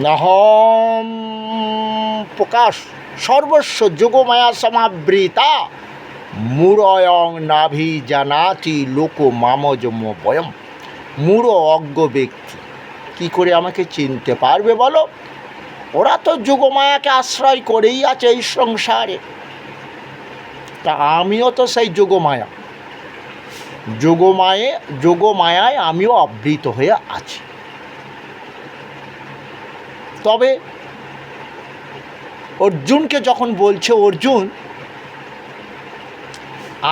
নহম প্রকাশ সর্বস্ব যোগমায়া সমাবৃতা মূঢ়য়ং নাভি জানাতি লোক মামজম বয়ম। মূঢ় অজ্ঞ ব্যক্তি কী করে আমাকে চিনতে পারবে বলো? ওরা তো যোগমায়াকে আশ্রয় করেই আছে এই সংসারে। তা আমিও তো সেই যোগমায়া, যোগমায়ায় আমিও আবৃত হয়ে আছি। তবে অর্জুনকে যখন বলছে, অর্জুন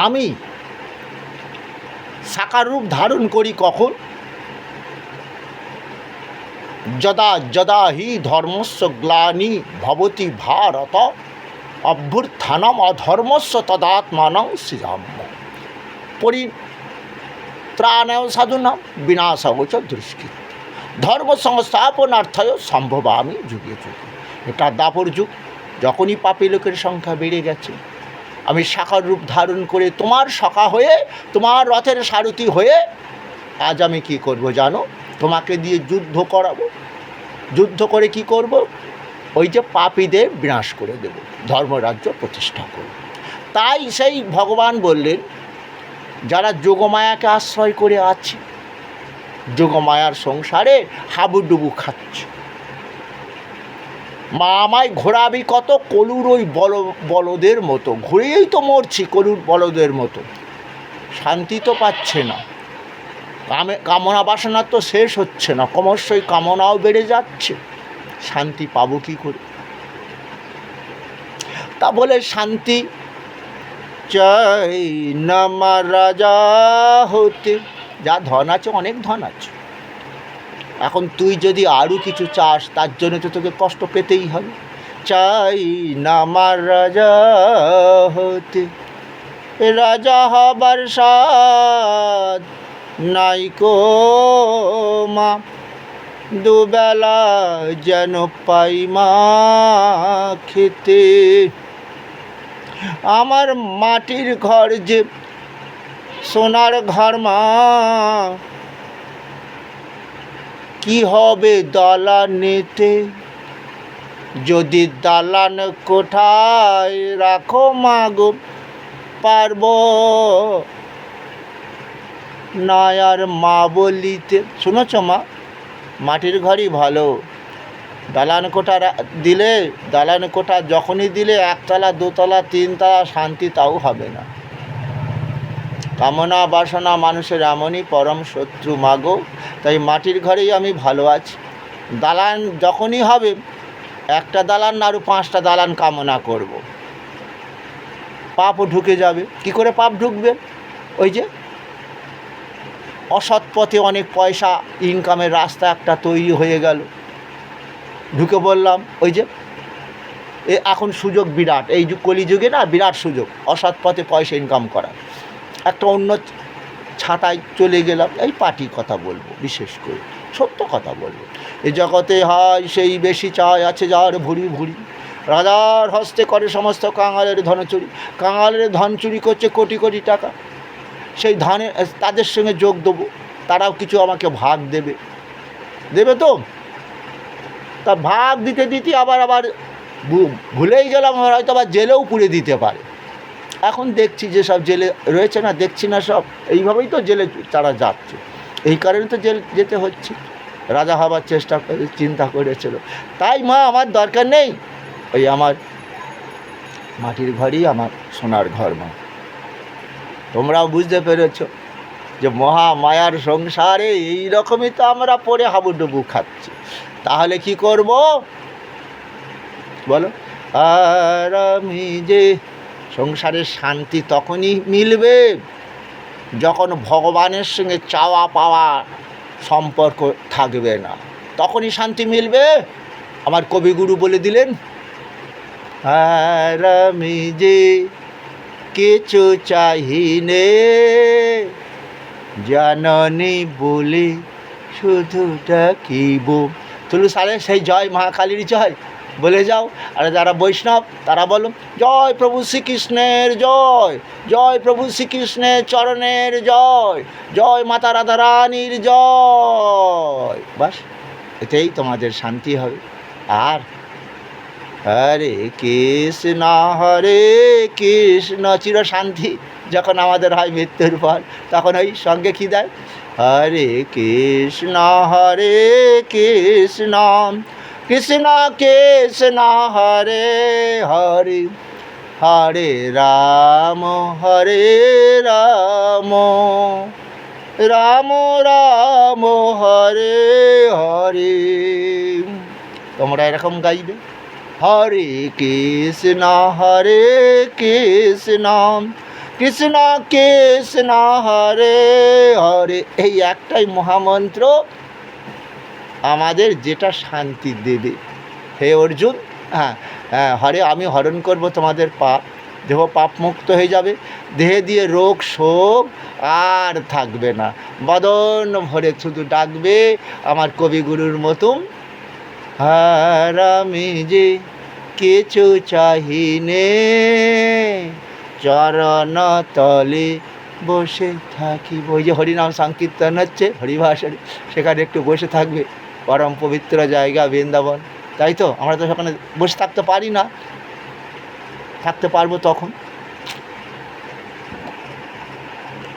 আমি সাকার রূপ ধারণ করি কখন? যদা যদা হি ধর্মস্য গ্লানি ভবতি ভারত অভ্যুত্থানম অধর্মস্য তদাত্মানং সৃজাম্য পরিত্রাণায় সাধুনাম বিনাশায় চ দুষ্কৃতম ধর্ম সংস্থাপনার্থায় সম্ভবামি যুগে যুগে। এটা দাপর যুগ। যখনই পাপী লোকের সংখ্যা বেড়ে গেছে, আমি সাকার রূপ ধারণ করে তোমার সখা হয়ে, তোমার রথের সারথি হয়ে আজ আমি কি করব জানো? তোমাকে দিয়ে যুদ্ধ করাবো। যুদ্ধ করে কি করব? ওই যে পাপীদের বিনাশ করে দেব, ধর্মরাজ্য প্রতিষ্ঠা করব। তাই সেই ভগবান বললেন, যারা যোগমায়াকে আশ্রয় করে আছে, যোগমায়ার সংসারে হাবুডুবু খাচ্ছে, মা আমায় ঘোরাবি কত কলুর ওই বলদের মতো, ঘুরেই তো মরছি কলুর বলদের মতো। শান্তি তো পাচ্ছে না, কামনা বাসনা তো শেষ হচ্ছে না, ক্রমশই কামনাও বেড়ে যাচ্ছে। শান্তি পাবো কী করে? তা বলে শান্তি চাই না মা রাজা হতে। যা ধন আছে, অনেক ধন আছে, এখন তুই যদি আরও কিছু চাস, তার জন্য তো তোকে কষ্ট পেতেই হবে। চাই না মা রাজা হতে, রাজা হবার সাধ নাইকো মা, দুবেলা যেন পাই মা খেতে। আমার মাটির ঘর যে সোনার ঘর মা, কি হবে দালানেতে? যদি দালান কোঠায় রাখো মা গো, পারব না আর মা বলিতে। শুনেছ মা, মাটির ঘরই ভালো। দালান কোঠা দিলে, দালান কোঠা যখনই দিলে, একতলা দোতলা তিনতলা শান্তি তাও হবে না। কামনা বাসনা মানুষের এমনই পরম শত্রু মাগো। তাই মাটির ঘরেই আমি ভালো আছি। দালান যখনই হবে, একটা দালান না আরও 5টা দালান কামনা করব, পাপও ঢুকে যাবে। কি করে পাপ ঢুকবে? ওই যে অসৎ পথে অনেক পয়সা ইনকামের রাস্তা একটা তৈরি হয়ে গেল, ঢুকে বললাম। ওই যে এখন সুযোগ বিরাট, এই কলিযুগে না বিরাট সুযোগ অসৎ পথে পয়সা ইনকাম করার। একটা অন্য ছাতায় চলে গেলাম, এই পার্টি কথা বলবো, বিশেষ করে সত্য কথা বলবো। এ জগতে হয় সেই বেশি চায় আছে যার ভুরি ভুরি, রাজার হস্তে করে সমস্ত কাঙালের ধন চুরি। কাঙালের ধন চুরি করছে কোটি কোটি টাকা, সেই ধানে তাদের সঙ্গে যোগ দেবো, তারাও কিছু আমাকে ভাগ দেবে তো। তা ভাগ দিতে দিতে আবার ভুলেই গেলাম, হয়তো আবার জেলেও পুড়ে দিতে পারে। এখন দেখছি যে সব জেলে রয়েছে না, দেখছি না সব এইভাবেই তো জেলে তারা যাচ্ছে। এই কারণে তো জেল যেতে হচ্ছে। রাজা হবার চেষ্টা করে চিন্তা করেছিল। তাই মা আমার দরকার নেই, ওই আমার মাটির ঘরই আমার সোনার ঘর মা। তোমরাও বুঝতে পেরেছ যে মহামায়ার সংসারে এই রকমই তো আমরা পড়ে হাবুডুবু খাচ্ছি। তাহলে কি করব বলো? আর আমি যে সংসারের শান্তি তখনই মিলবে যখন ভগবানের সঙ্গে চাওয়া পাওয়া সম্পর্ক থাকবে না, তখনই শান্তি মিলবে। আমার কবিগুরু বলে দিলেন, আর আমি যে কিছু চাহিনে জাননি বলে শুধু ডাকিব। তুলু সালে সেই জয় মহাকালীর জয় বলে যাও। আর যারা বৈষ্ণব তারা বলো জয় প্রভু শ্রীকৃষ্ণের জয়, জয় প্রভু শ্রীকৃষ্ণের চরণের জয়, জয় মাতা রাধারানীর জয়। বাস এতেই তোমাদের শান্তি হবে। আর হরে কৃষ্ণ চির শান্তি যখন আমাদের হয় মৃত্যুর পর, তখন ওই সঙ্গে কী দেয়, হরে কৃষ্ণ কৃষ্ণ কৃষ্ণ হরে হরে, হরে রাম রাম রাম হরে হরে। তোমরা এরকম গাইবে, হরে কৃষ্ণ কৃষ্ণ কৃষ্ণ হরে হরে। এই একটাই মহামন্ত্র আমাদের যেটা শান্তি দেবে। হে অর্জুন, হ্যাঁ হ্যাঁ, হরে আমি হরণ করব তোমাদের পাপ, দেহ পাপ মুক্ত হয়ে যাবে, দেহে দিয়ে রোগ শোক আর থাকবে না, বদন ভরে শুধু ডাকবে আমার কবিগুরুর মতন, আর আমি যে কিছু চাহিনে চরণ তলে বসে থাকি। ওই যে হরিনাম সংকীর্তন হচ্ছে হরিভাষারে, সেখানে একটু বসে থাকবে, পরম পবিত্র জায়গা বৃন্দাবন, তাই তো? আমরা তো সেখানে বসে থাকতে পারি না, থাকতে পারবো তখন।